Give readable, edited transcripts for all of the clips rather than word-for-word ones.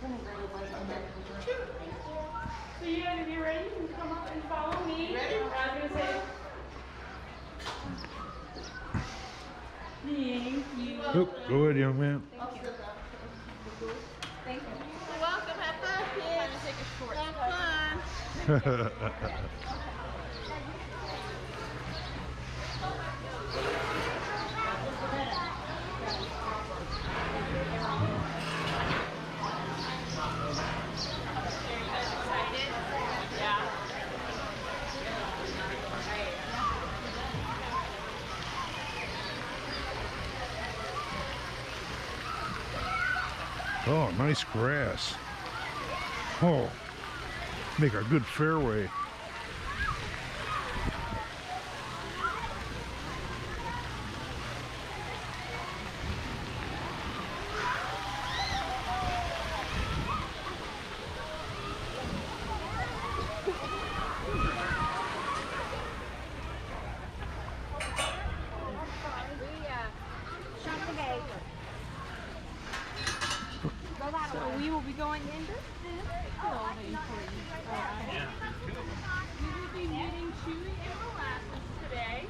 So you guys, if you're ready, you can come up and follow me. Ready? I was gonna say thank you. Oh, go ahead, young man. Thank you. Thank you. You're welcome. Have fun, kids. I'm gonna take a short. Have fun. Oh, nice grass. Oh, make a good fairway. So we will be going into this building for you. We will be meeting Chewy and Molasses today.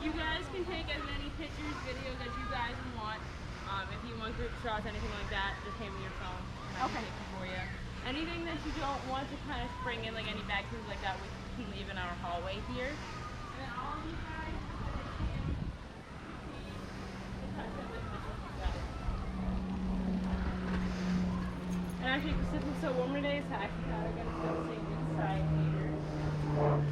You guys can take as many pictures, videos as you guys want. If you want group shots, anything like that, just hand me your phone and I can take them for you. Anything that you don't want to kind of bring in, like any bags, things like that, we can leave in our hallway here. And then all of you guys and actually, because it's so warmer today, it's actually not going to feel safe inside here.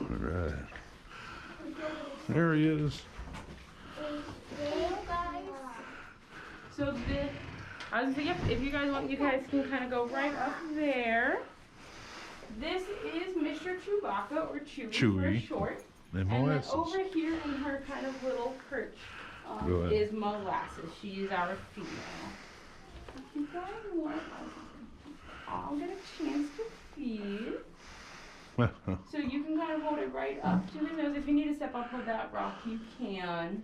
All right. There he is. So this, I was gonna say, yep, if you guys want, you guys can kind of go right up there. This is Mr. Chewbacca, or Chewy for short. And then Molasses. over here in her kind of little perch is Molasses. She is our female. If you guys want, I'll get a chance to feed. So you can kind of hold it right up to his nose. If you need to step up with that rock, you can.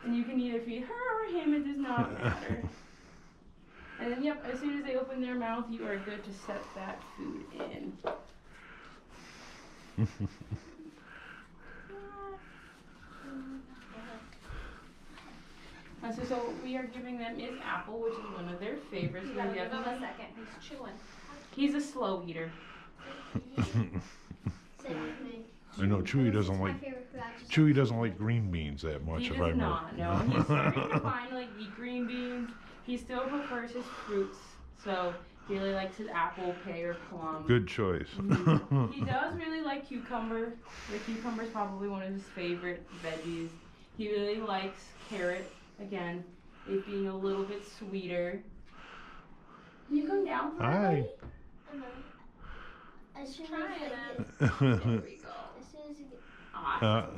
And you can either feed her or him, it does not matter. And then, yep, as soon as they open their mouth, you are good to set that food in. So what we are giving them is apple, which is one of their favorites. Give him a second. He's chewing. He's a slow eater. I know Chewy doesn't like green beans that much. He does not. No, he's starting to find like eat green beans. He still prefers his fruits, so he really likes his apple, pear, plum. Good choice. He does really like cucumber. The cucumber is probably one of his favorite veggies. He really likes carrot. Again, it being a little bit sweeter. Can you come down for Hi. As soon as There we go. as soon as you get Awesome.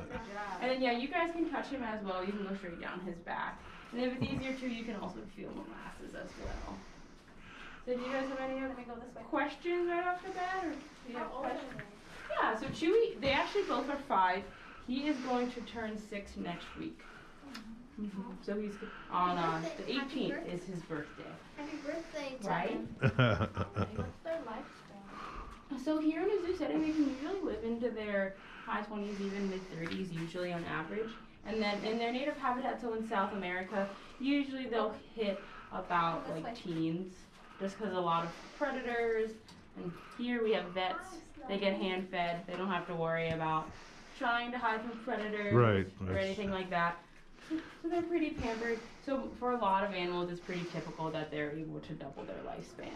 And then, yeah, you guys can touch him as well. You can go straight down his back. And if it's easier to, you can also feel Molasses as well. So do you guys have any other questions right off the bat? Or do you have questions? Yeah, so Chewy, they actually both are 5. He is going to turn 6 next week. So he's on the 18th is his birthday. happy birthday to Right? him. What's their lifespan? So here in a zoo setting, they can usually live into their high 20s, even mid 30s, usually on average. And then in their native habitat, so in South America, usually they'll hit about like teens, just because a lot of predators. And here we have vets. They get hand fed. They don't have to worry about trying to hide from predators or anything like that. So they're pretty pampered. So for a lot of animals, it's pretty typical that they're able to double their lifespan.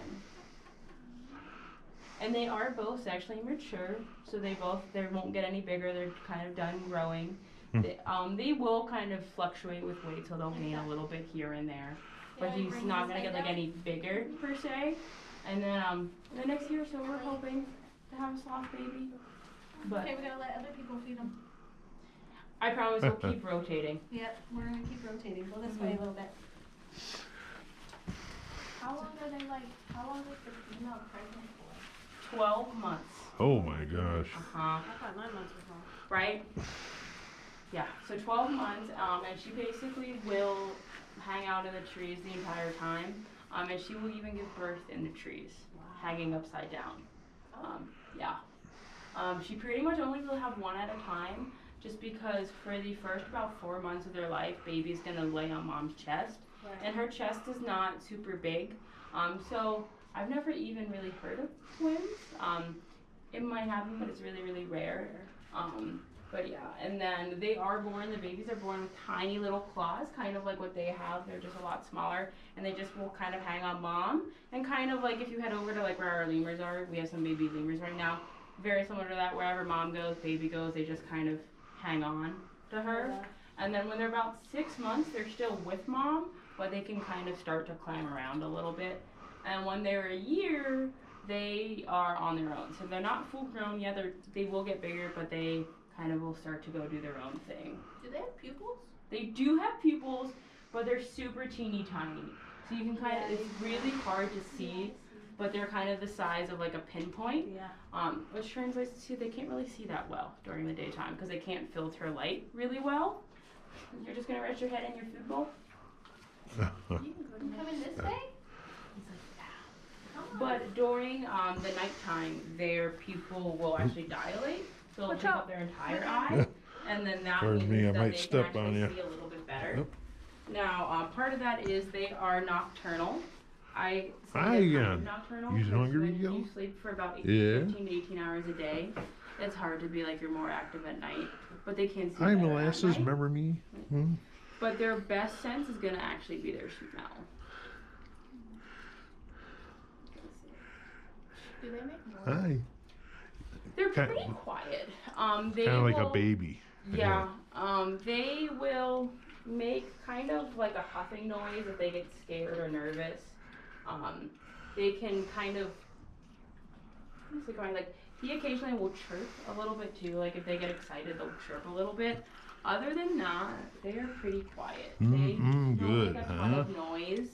And they are both sexually mature, so they won't get any bigger. They're kind of done growing. They will kind of fluctuate with weight, so they'll gain a little bit here and there. But he's not gonna get like any bigger per se. And then the next year or so, we're hoping to have a sloth baby. But Okay, we gotta let other people feed them. I promise we'll keep rotating. Yep, we're gonna keep rotating. Go this way a little bit. How long are they like? How long is the female pregnant for? 12 months. Oh my gosh. Uh-huh. I thought 9 months was long. Right? Yeah, so 12 months, and she basically will hang out in the trees the entire time, and she will even give birth in the trees, hanging upside down. Yeah. She pretty much only will have one at a time, just because for the first about 4 months of their life, baby's gonna lay on mom's chest, and her chest is not super big, so I've never even really heard of twins. It might happen, but it's really, really rare. But yeah, and then the babies are born with tiny little claws, kind of like what they have. They're just a lot smaller, and they just will kind of hang on mom. And kind of like if you head over to like where our lemurs are, we have some baby lemurs right now. Very similar to that, wherever mom goes, baby goes, they just kind of hang on to her. And then when they're about 6 months, they're still with mom, but they can kind of start to climb around a little bit. And when they're a year, they are on their own. So they're not full grown yet. They will get bigger, but they kind of will start to go do their own thing. Do they have pupils? They do have pupils, but they're super teeny tiny. So you can kind of, it's really hard to see, but they're kind of the size of like a pinpoint. Yeah. Which translates to they can't really see that well during the daytime because they can't filter light really well. You're just gonna rest your head in your food bowl? You can come in this way? But during the nighttime, their pupil will actually dilate, so it'll take up their entire eye, and then that Pardon means me, I that might they step can on actually you. see a little bit better. Yep. Now, part of that is they are nocturnal. I say Hi they're again. kind of nocturnal. You because hungry, when yo? you sleep for about 15 to 18 hours a day, it's hard to be like you're more active at night, but they can see Hi, better at molasses. night. Remember me? Hmm? But their best sense is gonna actually be their smell. Do they make noise? Hi. They're Kind- pretty quiet. They Kind of like will, a baby. Yeah. They will make kind of like a huffing noise if they get scared or nervous. They can kind of, what's it going like? He occasionally will chirp a little bit too. Like if they get excited, they'll chirp a little bit. Other than that, they are pretty quiet. They don't Good, make a ton huh? of noise.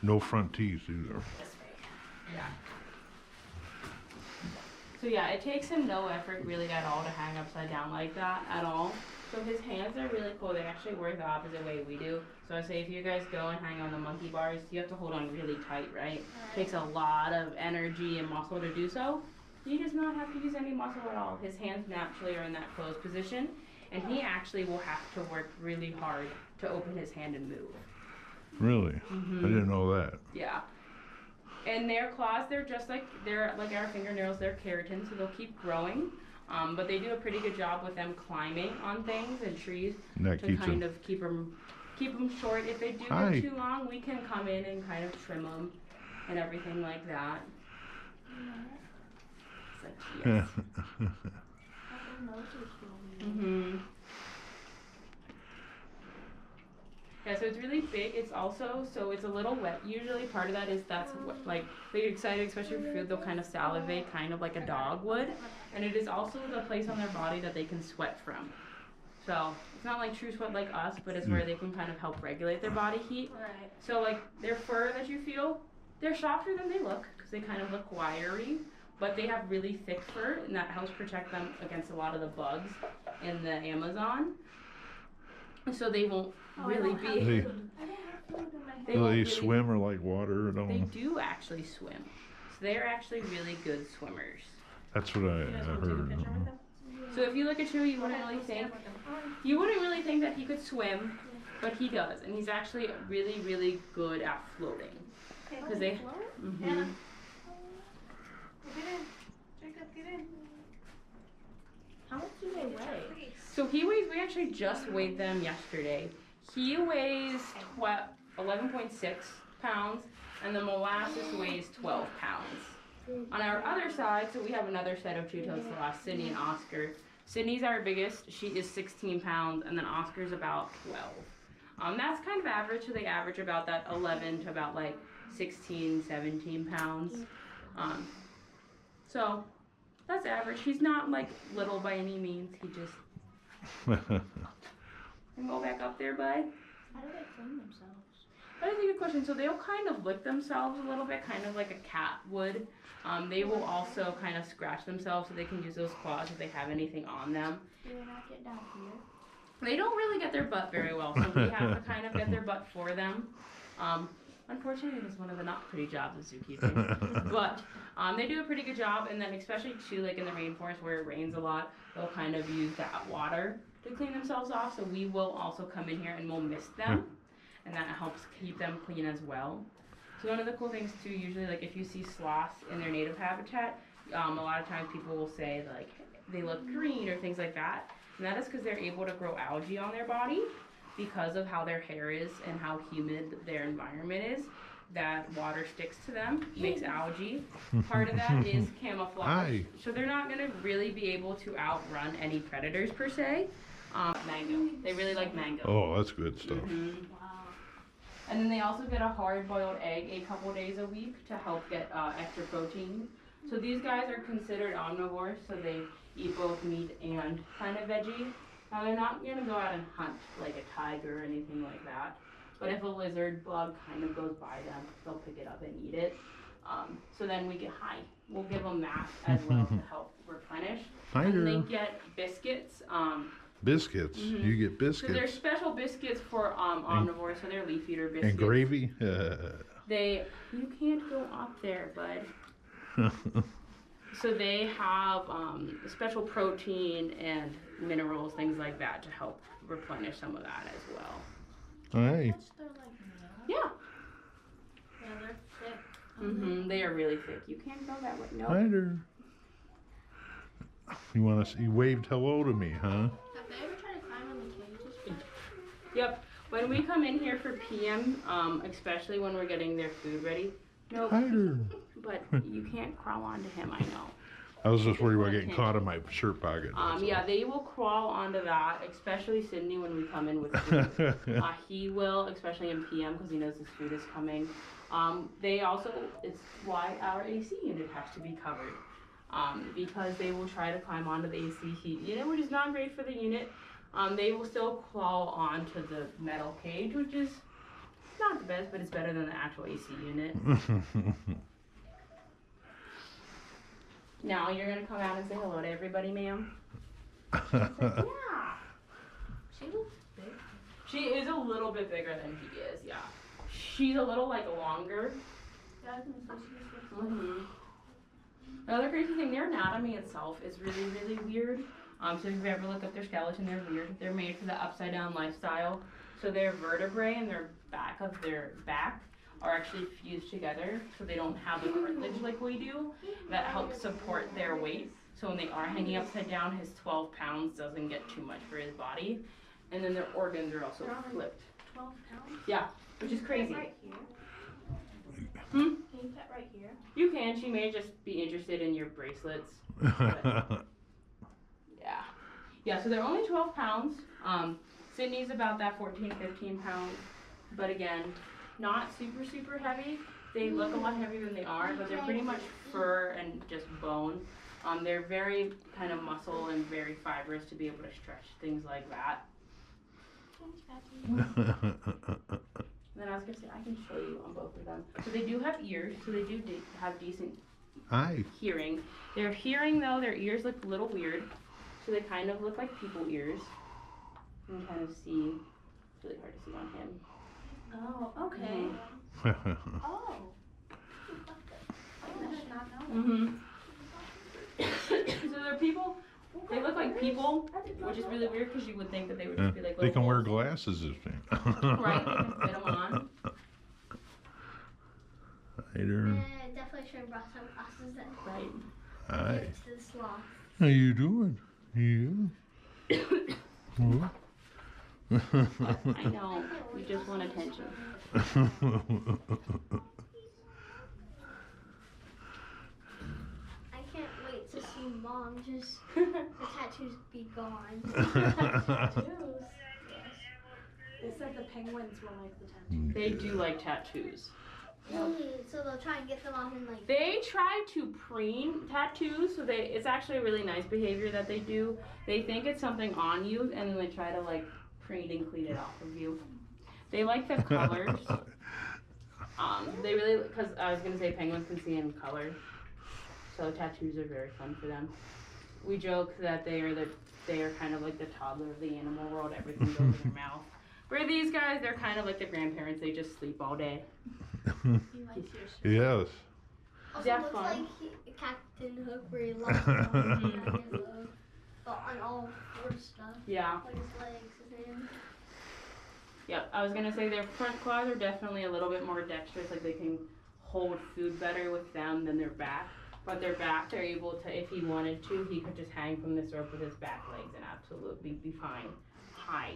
No front teeth either. This way. Yeah. So yeah, it takes him no effort really at all to hang upside down like that at all. So his hands are really cool. They actually work the opposite way we do. So I say if you guys go and hang on the monkey bars, you have to hold on really tight, right? It takes a lot of energy and muscle to do so. He does not have to use any muscle at all. His hands naturally are in that closed position, and he actually will have to work really hard to open his hand and move. Really? I didn't know that. Yeah. And their claws, they're like our fingernails, they're keratin, so they'll keep growing. But they do a pretty good job with them climbing on things and trees And that to keeps kind them. of keep them short. If they do Hi. get too long, we can come in and kind of trim them and everything like that. It's like, yes. Mhm. Yeah, so it's really big. It's also, so it's a little wet. Usually part of that is like, they get excited, especially for food, they'll kind of salivate, kind of like a dog would. And it is also the place on their body that they can sweat from. So it's not like true sweat like us, but it's where they can kind of help regulate their body heat. Right. So like their fur that you feel, they're softer than they look because they kind of look wiry, but they have really thick fur and that helps protect them against a lot of the bugs in the Amazon. So they won't really be. I don't have food in my They Do won't they really- swim or like water? They do actually swim. So they're actually really good swimmers. That's what I You guys want to take a heard. picture with them? So if you look at Chewy, you wouldn't really think that he could swim, but he does, and he's actually really, really good at floating. Because they. Anna, Mhm. get in. Jacob, get in. How much do they weigh? So he weighs. We actually just weighed them yesterday. He weighs 11.6 pounds, and the molasses weighs 12 pounds. On our other side, so we have another set of two-toed sloths, Sydney and Oscar. Sydney's our biggest. She is 16 pounds, and then Oscar's about 12. That's kind of average, so they average about that 11 to about like 16, 17 pounds. So that's average. He's not like little by any means. He just And go back up there, bud. How do they clean themselves? That is a good question. So they'll kind of lick themselves a little bit, kind of like a cat would. They will also kind of scratch themselves so they can use those claws if they have anything on them. Do they not get down here? They don't really get their butt very well, so we have to kind of get their butt for them. Unfortunately, it is one of the not pretty jobs of zookeeping, but they do a pretty good job. And then especially too, like in the rainforest where it rains a lot, they'll kind of use that water to clean themselves off. So we will also come in here and we'll mist them, and that helps keep them clean as well. So one of the cool things too, usually like if you see sloths in their native habitat, a lot of times people will say like they look green or things like that. And that is because they're able to grow algae on their body because of how their hair is and how humid their environment is. That water sticks to them, makes algae. Part of that is camouflage. Hi. So they're not going to really be able to outrun any predators per se. Mango. They really like mango. Oh, that's good stuff. Wow. And then they also get a hard-boiled egg a couple days a week to help get extra protein. So these guys are considered omnivores, so they eat both meat and kind of veggie. Now they're not going to go out and hunt like a tiger or anything like that. But if a lizard bug kind of goes by them, they'll pick it up and eat it. So then we get high. We'll give them that as well to help replenish. And they get biscuits. Biscuits. You get So biscuits. they're special biscuits for omnivores, so they're leaf eater biscuits. And gravy. You can't go up there, bud. So they have special protein and minerals, things like that, to help replenish some of that as well. Hey. That's their like meal. Yeah. Yeah, they're thick. They are really thick. You can't go that way. No. Hi there. You waved hello to me, huh? Have they ever tried to climb on the cages? Yep. When we come in here for PM, especially when we're getting their food ready, no. Hi there. But you can't crawl onto him. I know. I was just worried about getting caught in my shirt pocket. Yeah, they will crawl onto that, especially Sydney when we come in with food. He will, especially in PM, because he knows his food is coming. They also, it's why our AC unit has to be covered. Because they will try to climb onto the AC heat unit, which is not great for the unit. They will still claw onto the metal cage, which is not the best, but it's better than the actual AC unit. Now you're gonna come out and say hello to everybody, ma'am. Yeah. She looks big. She is a little bit bigger than he is, yeah. She's a little like longer. Yeah, I was gonna say she looks big. Another crazy thing, their anatomy itself is really, really weird. So if you ever look up their skeleton, they're weird. They're made for the upside down lifestyle. So their vertebrae and their back of their back are actually fused together, so they don't have the cartilage like we do. That helps support their weight. So when they are hanging upside down, his 12 pounds doesn't get too much for his body. And then their organs are also flipped. 12 pounds? Yeah, which is crazy. Right here. Hmm? Can you pet right here? You can. She may just be interested in your bracelets. Yeah. Yeah, so they're only 12 pounds. Sydney's about that 14, 15 pounds. But again, not super, super heavy. They look a lot heavier than they are, but they're pretty much fur and just bone. They're very kind of muscle and very fibrous to be able to stretch things like that. Then I was gonna say, I can show you on both of them. So they do have ears, so they do have decent hearing. Their hearing though, their ears look a little weird. So they kind of look like people ears. You can kind of see, it's really hard to see on him. Oh, okay. Oh. I did not know. So they're people, they look like people, which is really weird because you would think that they would just be like They can wear wolves. glasses if they. Right, they can fit them on. Hi there. Yeah, definitely should have brought some glasses then. Right. Hi. It's the sloth. How you doing? Yeah. Huh? I know, you just want attention. I can't wait to see Mom just the tattoos be gone. Tattoos? Yes. They said the penguins will like the tattoo. They do like tattoos. So they'll try and get them off and like. They try to preen tattoos, so it's actually a really nice behavior that they do. They think it's something on you, and then they try to like preen and clean it off of you. They like the colors. They really, because I was gonna say penguins can see in color, so tattoos are very fun for them. We joke that they are kind of like the toddler of the animal world. Everything goes in their mouth. Where these guys, they're kind of like the grandparents. They just sleep all day. Yes. Also Yeah, looks fun. like Captain Hook where he lost but on all four stuff. Yeah. Like his legs, his hands. Yep. I was gonna say their front claws are definitely a little bit more dexterous. Like they can hold food better with them than their back. But their back, they're able to, if he wanted to, he could just hang from this rope with his back legs and absolutely be fine. Hi.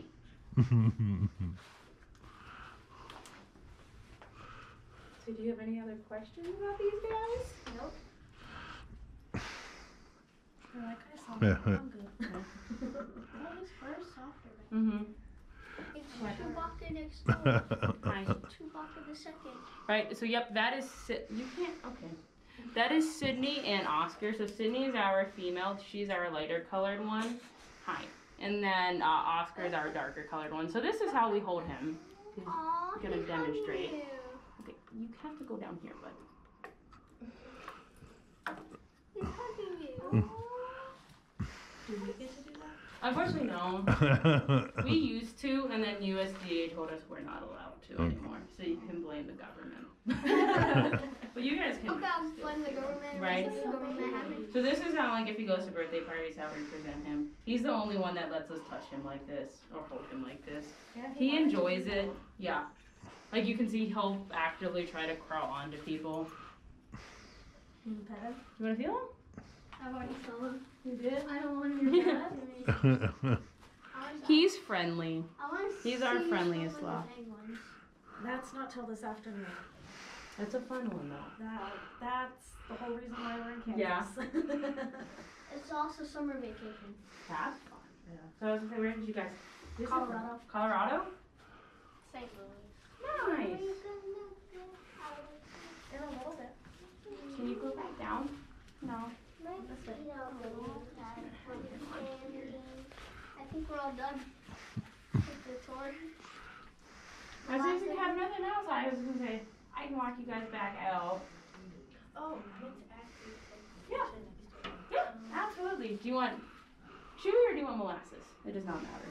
So do you have any other questions about these guys? Nope. I like I saw I'm good. Oh, his fur is softer. Mm-hmm. It's Chewbacca next door. Nice. Chewbacca the second. Right, so yep, that is, you can't, okay. That is Sydney and Oscar. So Sydney is our female, she's our lighter colored one. Hi. And then Oscar is our darker colored one. So this is how we hold him. Aww, Gonna he's demonstrate. hugging Okay, you have to go down here, bud. you. He's hugging you. Do we get to do that? Unfortunately, no. We used to, and then USDA told us we're not allowed to anymore. So you can blame the government. But you guys can. Okay, I'll blame the government. Right. The government having. So this is how, like, if he goes to birthday parties, how we present him. He's the only one that lets us touch him like this or hold him like this. Yeah, He enjoys it. Yeah. Like you can see, he'll actively try to crawl onto people. Can you pet him? You want to feel him? I've already saw him. You did? I don't want him to pet. He's friendly. I want to He's our see friendliest some of sloth. the penguins. That's not till this afternoon. That's a fun one though. That's the whole reason why we're in Kansas. Yeah. It's also summer vacation. That's fun. Yeah. So I was gonna say, where did you guys? This is- Colorado. Colorado? St. Louis. Nice. In a little bit. Can you go back down? No. I think we're all done with the tour. I was if you have nothing else, I was gonna say I can walk you guys back out. Oh, I meant to ask you. Yeah. Yeah, absolutely. Do you want chewy or do you want molasses? It does not matter.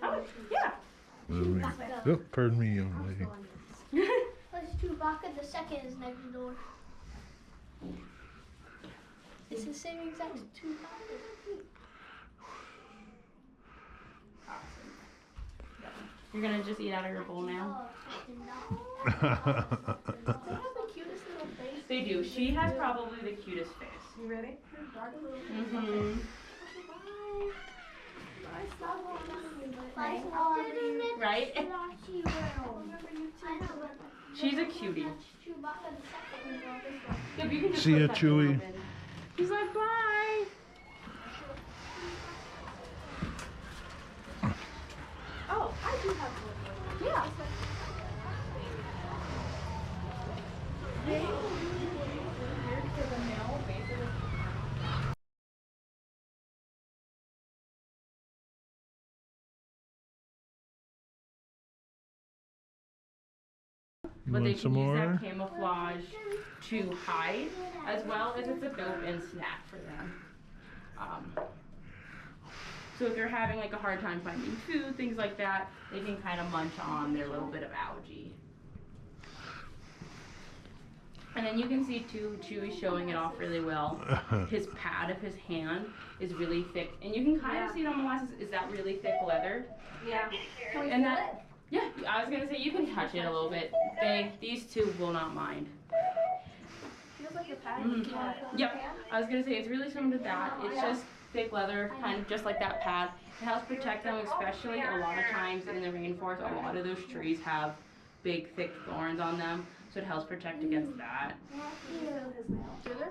Oh, yeah. Oh, pardon me, young lady. Plus Chewbacca the second is next door. It's the same exact Chewbacca. Awesome. You're gonna just eat out of your bowl now? They have the cutest little face. They do. She has probably the cutest face. You ready? Her dark little Mm-hmm. Bye, Sloth. Bye, Right? I know. She's a cutie. Chewbacca the second. Yep, you can just See ya, put that little Chewy. bit. He's like, bye. Oh, I do have one. Yeah. You But they want some can use more? that camouflage to hide, as well as it's a built-in snack for them. So if they're having like a hard time finding food, things like that, they can kind of munch on their little bit of algae. And then you can see too, Chewy showing it off really well. His pad of his hand is really thick, and you can kind of see it on molasses. Is that really thick leather? Yeah. Can we And feel that, yeah, I was gonna say you can touch it a little bit. These two will not mind. Feels like a pad. Mm. You want it? Yep, I was gonna say it's really similar to that. It's just thick leather, kind of just like that pad. It helps protect them, especially a lot of times in the rainforest. A lot of those trees have big, thick thorns on them, so it helps protect against that.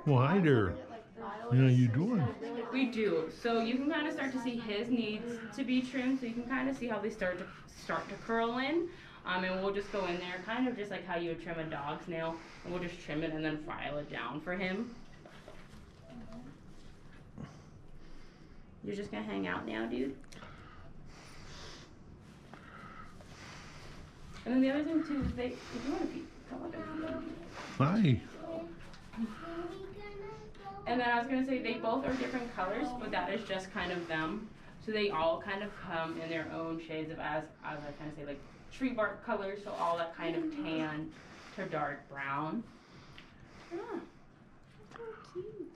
Well, hi there. How you doing? We do. So you can kind of start to see his needs to be trimmed. So you can kind of see how they start to curl in. And we'll just go in there, kind of just like how you would trim a dog's nail, and we'll just trim it and then file it down for him. You're just gonna hang out now, dude? And then the other thing too is if you want to pee, come on down. Hi. And then I was gonna say they both are different colors, but that is just kind of them. So they all kind of come in their own shades of, as I kind of say, like tree bark colors. So all that kind of tan to dark brown. Yeah. So cute.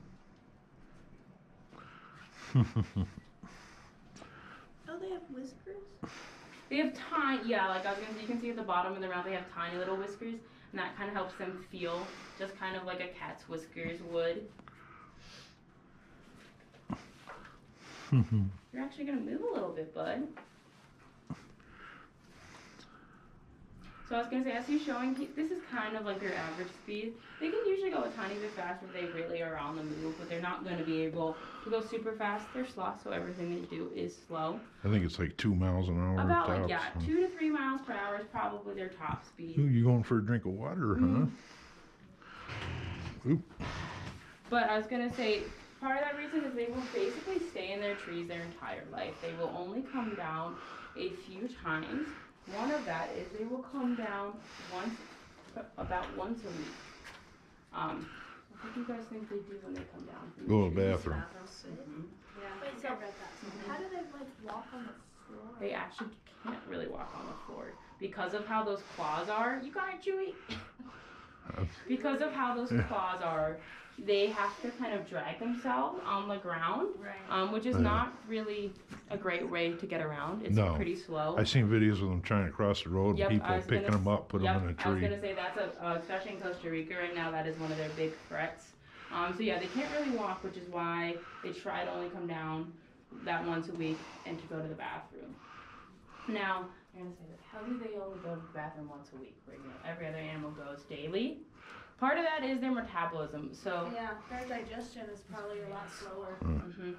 Oh, they have whiskers? They have tiny, yeah, like I was gonna say, you can see at the bottom of their mouth they have tiny little whiskers, and that kind of helps them feel just kind of like a cat's whiskers would. You're actually gonna move a little bit, bud. So I was gonna say, as he's showing, this is kind of like their average speed. They can usually go a tiny bit faster if they really are on the move, but they're not gonna be able to go super fast. They're sloths, so everything they do is slow. I think it's like 2 miles an hour. About tops, like, yeah, huh? 2 to 3 miles per hour is probably their top speed. Ooh, you going for a drink of water, huh? Oop. But I was gonna say, part of that reason is they will basically stay in their trees their entire life. They will only come down a few times. One of that is they will come down about once a week. What do you guys think they do when they come down? Go to the bathroom. Yeah. Wait, I read that somewhere. How do they like walk on the floor? They actually can't really walk on the floor because of how those claws are. You got it, Chewy? Because of how those claws are, they have to kind of drag themselves on the ground, Right. which is not really a great way to get around. It's No. pretty slow. I've seen videos of them trying to cross the road Yep, and I people was picking gonna them up, put them in a I was tree. gonna say that's especially in Costa Rica right now, that is one of their big threats. So yeah, they can't really walk, which is why they try to only come down that once a week and to go to the bathroom. Now, I'm gonna say this, how do they only go to the bathroom once a week? Where, every other animal goes daily. Part of that is their metabolism. So Yeah, their digestion is probably a lot slower.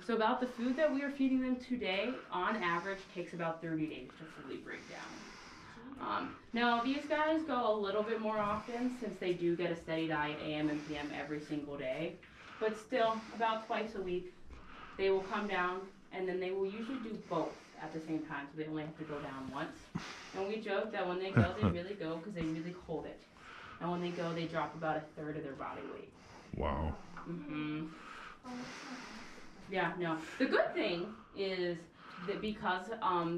So about the food that we are feeding them today, on average, takes about 30 days to fully break down. Now these guys go a little bit more often since they do get a steady diet AM and PM every single day, but still about twice a week they will come down, and then they will usually do both at the same time, so they only have to go down once. And we joke that when they go, they really go because they really hold it, and when they go, they drop about 1/3 of their body weight. Wow. Yeah, no. The good thing is that because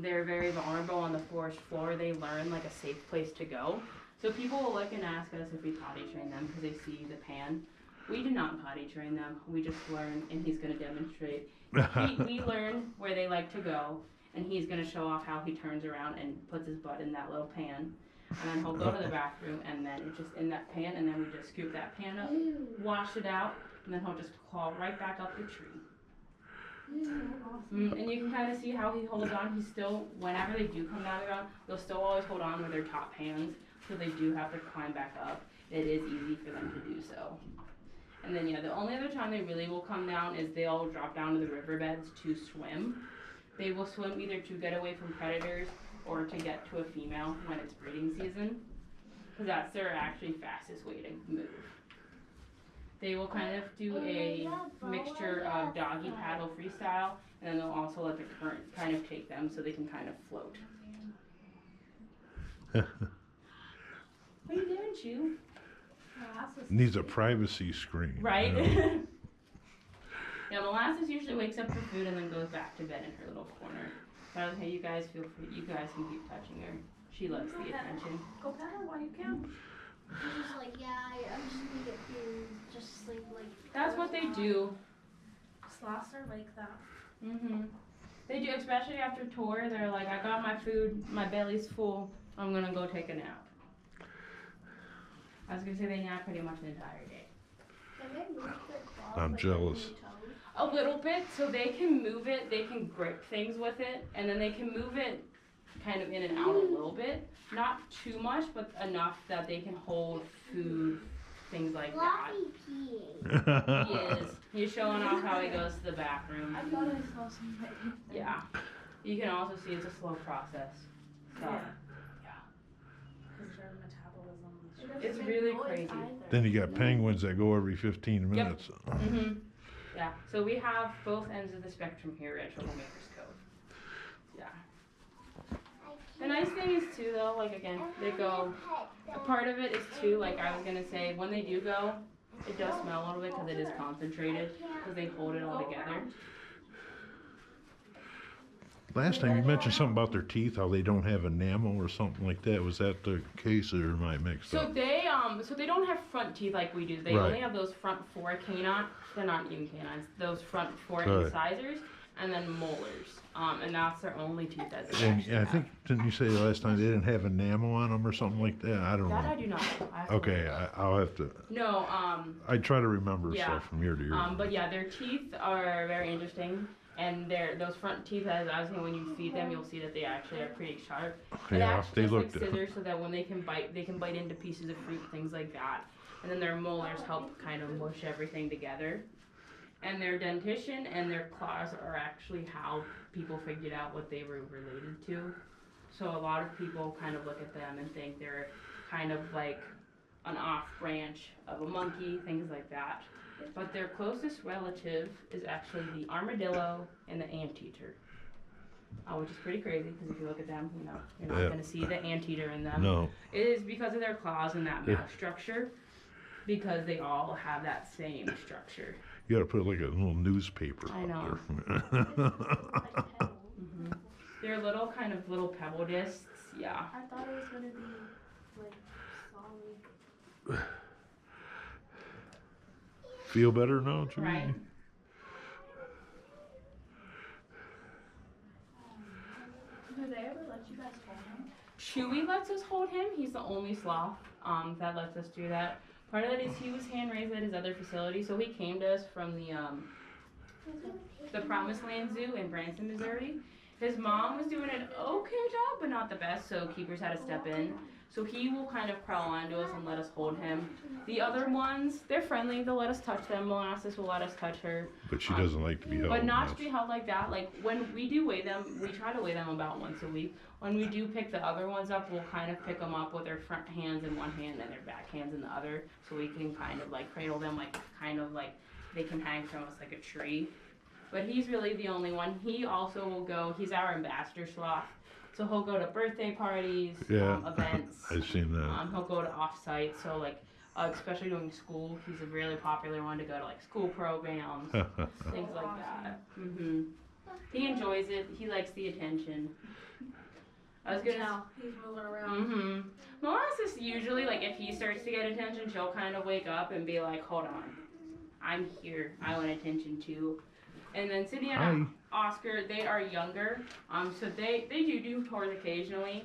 they're very vulnerable on the forest floor, they learn like a safe place to go. So people will look and ask us if we potty train them because they see the pan. We do not potty train them. We just learn, and he's going to demonstrate. We learn where they like to go, and he's going to show off how he turns around and puts his butt in that little pan. And then he'll go to the bathroom, and then it's just in that pan, and then we just scoop that pan up, wash it out, and then he'll just claw right back up the tree. And you can kind of see how he holds on. He's still, whenever they do come down the ground, they'll still always hold on with their top hands, so they do have to climb back up. It is easy for them to do so. And then yeah, the only other time they really will come down is they'll drop down to the riverbeds to swim. They will swim either to get away from predators or to get to a female when it's breeding season, because that's their actually fastest way to move. They will kind of do a mixture of doggy paddle freestyle, and then they'll also let the current kind of take them so they can kind of float. What are you doing, Chew? Needs a privacy screen. Right? You know? Yeah, Molasses usually wakes up for food and then goes back to bed in her little corner. But hey, you guys feel free. You guys can keep touching her. She loves the attention. Go pet her while you can. She's just like, yeah, I'm just gonna get food, just sleep like. That's what they do. Sloths are like that. They do, especially after tour. They're like, I got my food, my belly's full. I'm gonna go take a nap. I was gonna say they nap pretty much the entire day. Can they move their claws? I'm like, jealous. on their toes? A little bit, so they can move it. They can grip things with it, and then they can move it kind of in and out a little bit. Not too much, but enough that they can hold food, things like that. Floppy peeing. He is. He's showing off how he goes to the bathroom. I thought I saw somebody. Yeah. You can also see it's a slow process. So, Yeah. yeah. really crazy. Then you got penguins that go every 15 minutes. Yeah, so we have both ends of the spectrum here at Troublemaker's Cove. Yeah. The nice thing is too though, like again, they go, a part of it is too, like I was gonna say, when they do go, it does smell a little bit because it is concentrated, because they hold it all together. Last time you mentioned something about their teeth, how they don't have enamel or something like that. Was that the case, or am I mixed So up? they don't have front teeth like we do. They Right. only have those front four canines. They're not even canines. Those front four Right. incisors and then molars. And that's their only teeth that they And actually I have. think, didn't you say last time they didn't have enamel on them or something like that? I don't That I know. do not know. I have to Okay, look it up. I'll have to. No, I try to remember Yeah. stuff from year to year. but yeah, their teeth are very interesting. And those front teeth, as I was saying, when you feed them, you'll see that they actually are pretty sharp. It Yeah, acts they just look like different. scissors, so that when they can bite into pieces of fruit, things like that. And then their molars help kind of mush everything together. And their dentition and their claws are actually how people figured out what they were related to. So a lot of people kind of look at them and think they're kind of like an off branch of a monkey, things like that. But their closest relative is actually the armadillo and the anteater. Which is pretty crazy because if you look at them, you're not Yeah. going to see the anteater in them. No. It is because of their claws and that mouth structure, because they all have that same structure. You got to put like a little newspaper I up know. there. They're little kind of little pebble discs, yeah. I thought it was gonna be like solid. Feel better now, Chewy? Right. Do they ever let you guys hold him? Chewy lets us hold him. He's the only sloth that lets us do that. Part of that is he was hand raised at his other facility, so he came to us from the Promised Land Zoo in Branson, Missouri. His mom was doing an okay job, but not the best, so keepers had to step in. So he will kind of crawl onto us and let us hold him. The other ones, they're friendly. They'll let us touch them. Molasses will let us touch her. But she doesn't like to be held. But not to much. be held like that. Like when we do weigh them, we try to weigh them about once a week. When we do pick the other ones up, we'll kind of pick them up with their front hands in one hand and their back hands in the other. So we can kind of like cradle them kind of like they can hang from us like a tree. But he's really the only one. He also will go, he's our ambassador sloth. So he'll go to birthday parties, events. I've seen that. He'll go to off-site. So like, especially during school, he's a really popular one to go to like school programs, things like that. He enjoys it. He likes the attention. I was gonna. Now he's moving around. Molasses usually, like if he starts to get attention, she'll kind of wake up and be like, "Hold on, I'm here. I want attention too." And then Sydney and Oscar, they are younger, so they do tours occasionally.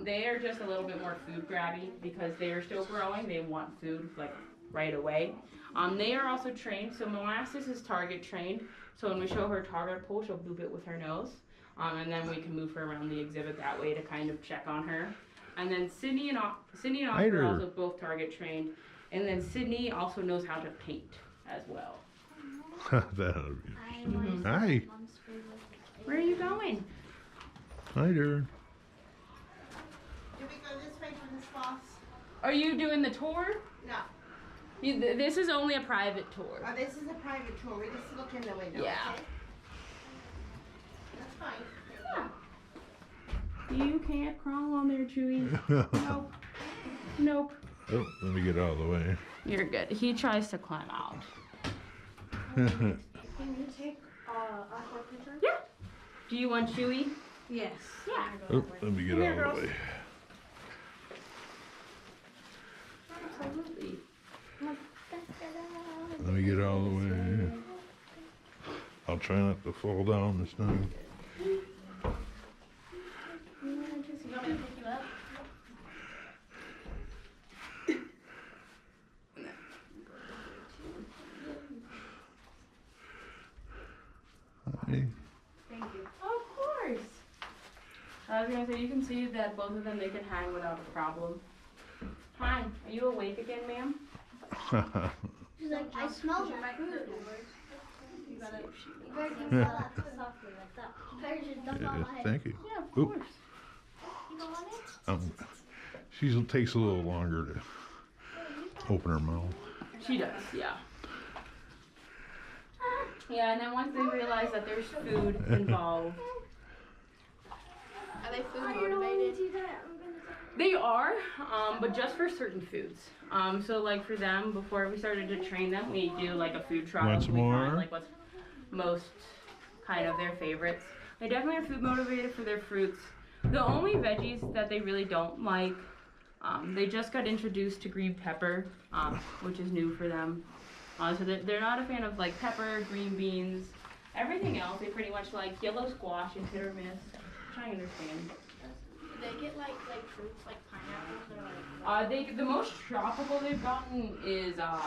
They are just a little bit more food grabby because they are still growing. They want food like right away. They are also trained. So Molasses is target trained. So when we show her target pull, she'll boop it with her nose, and then we can move her around the exhibit that way to kind of check on her. And then Sydney and Oscar are also both target trained. And then Sydney also knows how to paint as well. That'll be. Hi. Where are you going? Hi there. Do we go this way for the sloths? Are you doing the tour? No. This is only a private tour. Oh, this is a private tour. We just look in the window. Yeah. Okay? That's fine. Yeah. You can't crawl on there, Chewy. Nope. Nope. Oh, let me get out of the way. You're good. He tries to climb out. Can you take a picture? Yeah. Do you want Chewy? Yes. Yeah. Oh, let me get Come here, out of the girls. way. Absolutely. Let me get out of the way. I'll try not to fall down this time. You want me to pick you up? Hey. Thank you. Of course. I was gonna say you can see that both of them they can hang without a problem. Hi. Are you awake again, ma'am? She's like, I smell that food. You gotta. You better just smell that softly like that. You better just dump it on my head. Thank you. Yeah, of Oop. course. You don't want it? She takes a little longer to. open her mouth. She does, yeah. Yeah, and then once they realize that there's food involved, Are they food I don't know when you motivated? do that. I'm gonna they are, but just for certain foods. So like for them, before we started to train them, we do like a food trial. Once We find, more. like what's most kind of their favorites. They definitely are food motivated for their fruits. The only veggies that they really don't like, they just got introduced to green pepper, which is new for them. So they're not a fan of like pepper, green beans. Everything else they pretty much like. Yellow squash is hit or miss. I'm trying to understand. Do they get like fruits like pineapples or like? The most tropical they've gotten is